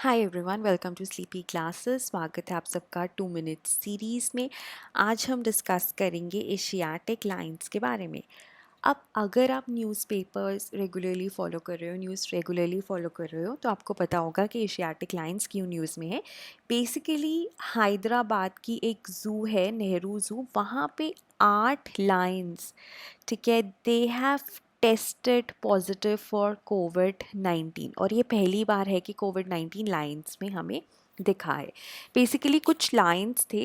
Hi everyone, welcome to sleepy classes. स्वागत है आप सबका 2 मिनट सीरीज़ में। आज हम डिस्कस करेंगे एशियाटिक लाइंस के बारे में। अब अगर आप न्यूज़पेपर्स रेगुलरली फॉलो कर रहे हो, न्यूज़ रेगुलरली फॉलो कर रहे हो, तो आपको पता होगा कि एशियाटिक लाइंस क्यों न्यूज़ में है। बेसिकली हैदराबाद की एक ज़ू है, नेहरू ज़ू, वहाँ पे 8 लाइंस, ठीक है, they have tested positive for कोविड-19 और ये पहली बार है कि कोविड-19 लाइंस में हमें दिखा है। बेसिकली कुछ लाइंस थे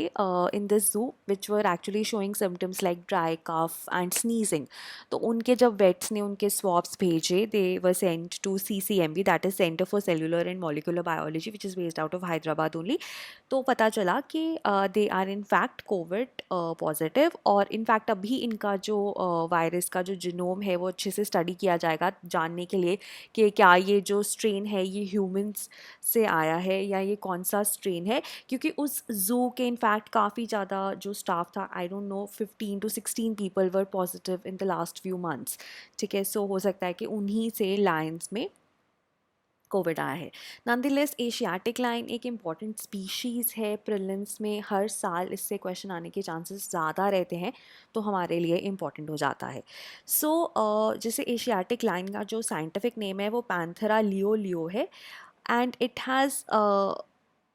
in this zoo which were actually showing symptoms like dry cough and sneezing. तो उनके जब वेट्स ने उनके स्वॉब्स भेजे, they were sent to CCMB, that is centre for cellular and molecular biology, which is based out of Hyderabad only. तो पता चला कि they are in fact covid positive, और इनफैक्ट अभी इनका जो वायरस का जो जिनोम है वो अच्छे से स्टडी किया जाएगा जानने के लिए कि क्या ये जो स्ट्रेन है ये ह्यूमंस से आया है या ये कौन सा स्ट्रेन है, क्योंकि उस जू के इनफैक्ट काफ़ी ज़्यादा जो स्टाफ था, I don't know, 15 to 16 people were positive in the last few months. ठीक है, सो हो सकता है कि उन्हीं से लायंस में कोविड आया है। नॉनदलेस एशियाटिक लाइन एक इम्पॉर्टेंट स्पीशीज़ है। प्रीलिम्स में हर साल इससे क्वेश्चन आने के चांसेस ज़्यादा रहते हैं, तो हमारे लिए इम्पॉर्टेंट हो जाता है। जैसे एशियाटिक लाइन का जो साइंटिफिक नेम है वो पैंथेरा लियो लियो है, and it has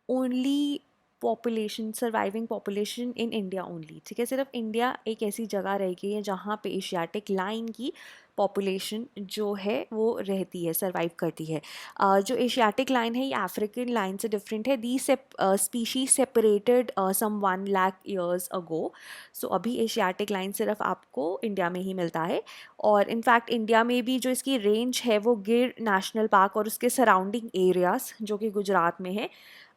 only population, surviving population in India only. ठीक है, सिर्फ इंडिया एक ऐसी जगह रह गई है जहाँ पे एशियाटिक लाइन की पॉपुलेशन जो है वो रहती है, सर्वाइव करती है। जो एशियाटिक लाइन है ये अफ्रीकन लाइन से डिफरेंट है। दी स्पीशीज सेपरेटेड सम 1 लाख ईयर्स अगो। सो अभी एशियाटिक लाइन सिर्फ आपको इंडिया में ही मिलता है, और इनफैक्ट इंडिया में भी जो इसकी रेंज है वो गिर नेशनल पार्क और उसके सराउंडिंग एरियाज जो कि गुजरात में है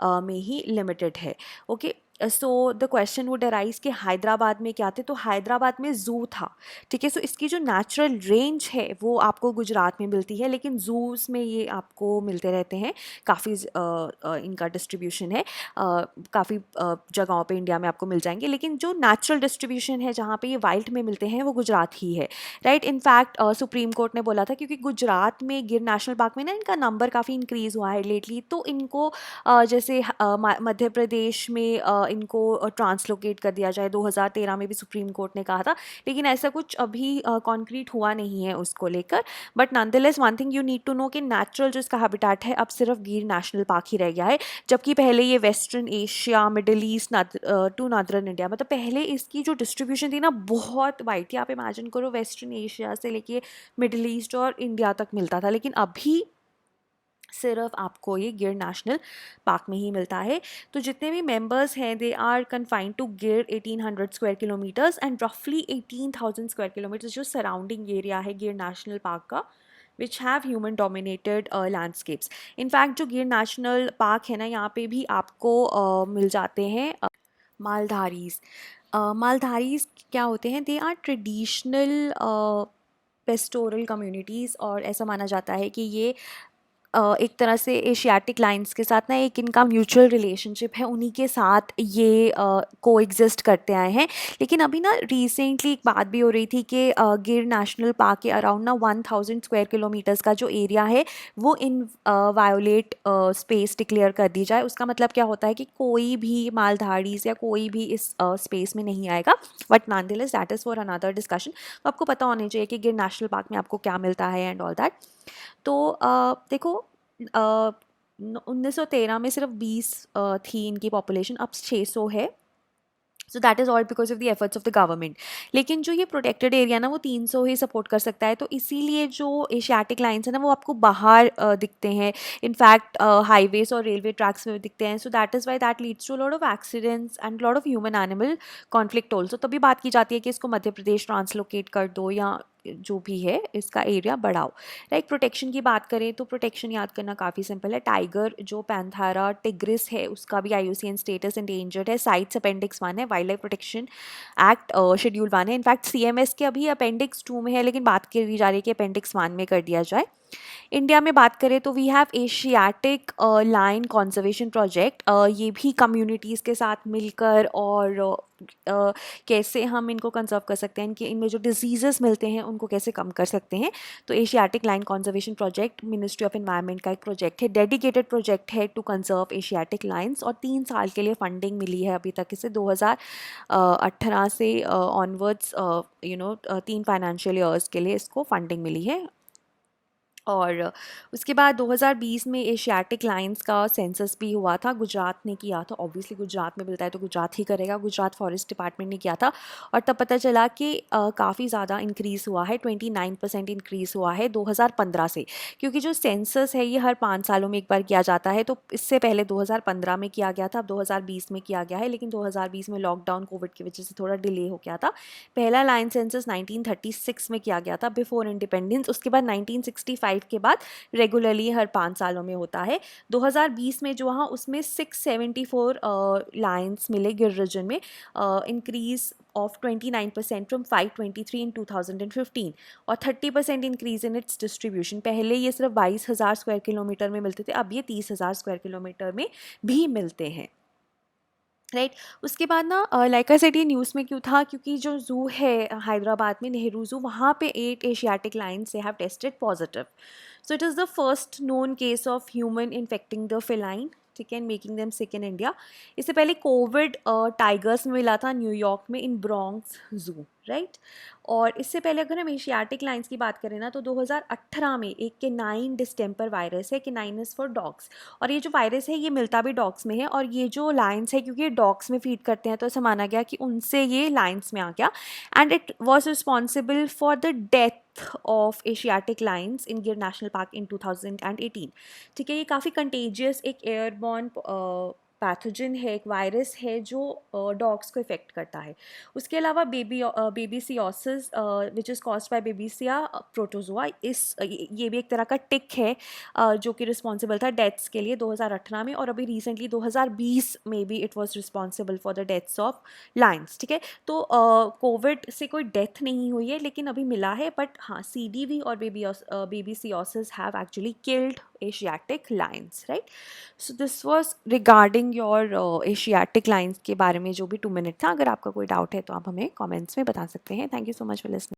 में ही लिमिटेड है। Okay, so the question would arise कि हैदराबाद में क्या थे, तो हैदराबाद में जू था। ठीक है, सो इसकी जो नेचुरल रेंज है वो आपको गुजरात में मिलती है, लेकिन जूस में ये आपको मिलते रहते हैं। काफ़ी इनका डिस्ट्रीब्यूशन है, काफ़ी जगहों पे इंडिया में आपको मिल जाएंगे, लेकिन जो नेचुरल डिस्ट्रीब्यूशन है जहाँ पे ये वाइल्ड में मिलते हैं वो गुजरात ही है। राइट, इनफैक्ट सुप्रीम कोर्ट ने बोला था क्योंकि गुजरात में गिर नेशनल पार्क में ना इनका नंबर काफ़ी इंक्रीज़ हुआ है लेटली, तो इनको जैसे मध्य प्रदेश में इनको ट्रांसलोकेट कर दिया जाए। 2013 में भी सुप्रीम कोर्ट ने कहा था, लेकिन ऐसा कुछ अभी कॉन्क्रीट हुआ नहीं है उसको लेकर। But nonetheless one thing you need to know कि नेचुरल जो इसका हैबिटेट है अब सिर्फ गिर नेशनल पार्क ही रह गया है, जबकि पहले ये western Asia, Middle East to northern India, मतलब पहले इसकी जो डिस्ट्रीब्यूशन थी ना बहुत वाइड थी। आप इमेजिन करो, वेस्टर्न एशिया से लेके मिडिल ईस्ट और इंडिया तक मिलता था, लेकिन अभी सिर्फ आपको ये गिर नेशनल पार्क में ही मिलता है। तो जितने भी मेंबर्स हैं दे आर कन्फाइंड टू गिर 1800 स्क्वायर किलोमीटर्स एंड रफली 18,000 स्क्वायर किलोमीटर्स जो सराउंडिंग एरिया है गिर नेशनल पार्क का, which have human dominated landscapes. In fact जो गिर नेशनल पार्क है ना, यहाँ पे भी आपको मिल जाते हैं मालधारीज। मालधारीज क्या होते हैं, they are traditional pastoral communities, और ऐसा माना जाता है कि ये एक तरह से एशियाटिक लाइंस के साथ ना एक इनका म्यूचुअल रिलेशनशिप है, उन्हीं के साथ ये को एग्जिस्ट करते आए हैं। लेकिन अभी ना रिसेंटली एक बात भी हो रही थी कि गिर नेशनल पार्क के अराउंड ना 1000 स्क्वायर किलोमीटर्स का जो एरिया है वो इन वायोलेट स्पेस डिक्लेयर कर दी जाए। उसका मतलब क्या होता है कि कोई भी मालधारीज या कोई भी इस स्पेस में नहीं आएगा। But nonetheless that is for another discussion. तो आपको पता होना चाहिए कि गिर नेशनल पार्क में आपको क्या मिलता है एंड ऑल दैट। तो देखो, 1913 में सिर्फ 20 थी इनकी पॉपुलेशन, अब 600 है। सो that is all because of the efforts of the government. लेकिन जो ये प्रोटेक्टेड एरिया ना वो 300 ही सपोर्ट कर सकता है, तो इसीलिए जो एशियाटिक लाइन्स है ना वो आपको बाहर दिखते हैं। इनफैक्ट हाईवेज और रेलवे ट्रैक्स में भी दिखते हैं। So that is why that leads to lot of accidents and lot of human animal conflict also. तभी बात की जाती है कि इसको मध्य प्रदेश ट्रांसलोकेट कर दो या जो भी है इसका एरिया बढ़ाओ। लाइक प्रोटेक्शन की बात करें तो प्रोटेक्शन याद करना काफ़ी सिंपल है। टाइगर जो पैंथेरा टिग्रिस है उसका भी IUCN स्टेटस एंडेंजर्ड है। साइट्स अपेंडिक्स 1 है, wild life protection act schedule 1 है। इनफैक्ट CMS के अभी अपेंडिक्स 2 में है, लेकिन बात करी जा रही है कि अपेंडिक्स 1 में कर दिया जाए। इंडिया में बात करें तो we have Asiatic lion conservation project. ये भी कम्युनिटीज़ के साथ मिलकर और कैसे हम इनको कंजर्व कर सकते हैं, इनके इनमें जो डिजीज़ेस मिलते हैं उनको कैसे कम कर सकते हैं। तो Asiatic lion conservation project ministry of environment का एक प्रोजेक्ट है, डेडिकेटेड प्रोजेक्ट है टू कंजर्व एशियाटिक लाइन्स, और 3 साल के लिए फंडिंग मिली है अभी तक इसे 2018 से ऑनवर्ड्स 3 फाइनेंशियल ईयर्स के लिए इसको फंडिंग मिली है। और उसके बाद 2020 में एशियाटिक लाइन्स का सेंसस भी हुआ था, गुजरात ने किया था। ऑब्वियसली गुजरात में मिलता है तो गुजरात ही करेगा, गुजरात फॉरेस्ट डिपार्टमेंट ने किया था। और तब पता चला कि काफ़ी ज़्यादा इंक्रीज़ हुआ है, 29% इंक्रीज़ हुआ है 2015 से। क्योंकि जो सेंसस है ये हर 5 सालों में एक बार किया जाता है, तो इससे पहले 2015 में किया गया था, अब 2020 में किया गया है, लेकिन 2020 में लॉकडाउन कोविड की वजह से थोड़ा डिले हो गया था। पहला लाइन सेंसस 1936 में किया गया था, बिफोर इंडिपेंडेंस। उसके बाद 1965 के बाद रेगुलरली हर 5 सालों में होता है। 2020 में जो वहाँ उसमें 674 लाइन्स मिले गिर रीजन में, इंक्रीज ऑफ 29% फ्रॉम 523 इन 2015, और 30% इंक्रीज इन इट्स डिस्ट्रीब्यूशन। पहले ये सिर्फ 22,000 स्क्वायर किलोमीटर में मिलते थे, अब ये 30,000 स्क्वायर किलोमीटर में भी मिलते हैं। राइट उसके बाद ना लाइक आई सेड ये न्यूज़ में क्यों था, क्योंकि जो ज़ू है हैदराबाद में, नेहरू ज़ू, वहाँ पे 8 एशियाटिक लायंस से have tested positive. So it is the first known case of human infecting the feline, ठीक है, making them sick in India. इससे पहले कोविड टाइगर्स में मिला था न्यूयॉर्क में इन ब्रोंक्स ज़ू, राइट। और इससे पहले अगर हम एशियाटिक लाइन्स की बात करें ना, तो 2018 में एक केनाइन डिस्टेम्पर वायरस है, केनाइन इज़ फॉर डॉग्स, और ये जो वायरस है ये मिलता भी डॉग्स में है। और ये जो लायंस है, क्योंकि ये डॉग्स में फीड करते हैं, तो ऐसा माना गया कि उनसे ये लायंस में आ गया, and it was responsible for the death of Asiatic lions in Gir national park इन 2018। ठीक है, ये काफ़ी कंटेजियस एक एयरबॉर्न पैथोजन है, एक वायरस है जो डॉग्स को इफेक्ट करता है। उसके अलावा babesiosis which is caused by babesia protozoa, ये भी एक तरह का टिक है जो कि रिस्पॉन्सिबल था डेथ्स के लिए 2018 में, और अभी रिसेंटली 2020 में भी it was responsible for the deaths of Lions. ठीक है, तो कोविड से कोई डेथ नहीं हुई है, लेकिन अभी मिला है, बट हाँ, CDV और babesiosis have actually killed Asiatic lions, right. So this was regarding your Asiatic lions के बारे में जो भी 2 मिनट था। अगर आपका कोई डाउट है तो आप हमें कमेंट्स में बता सकते हैं। Thank you so much for listening.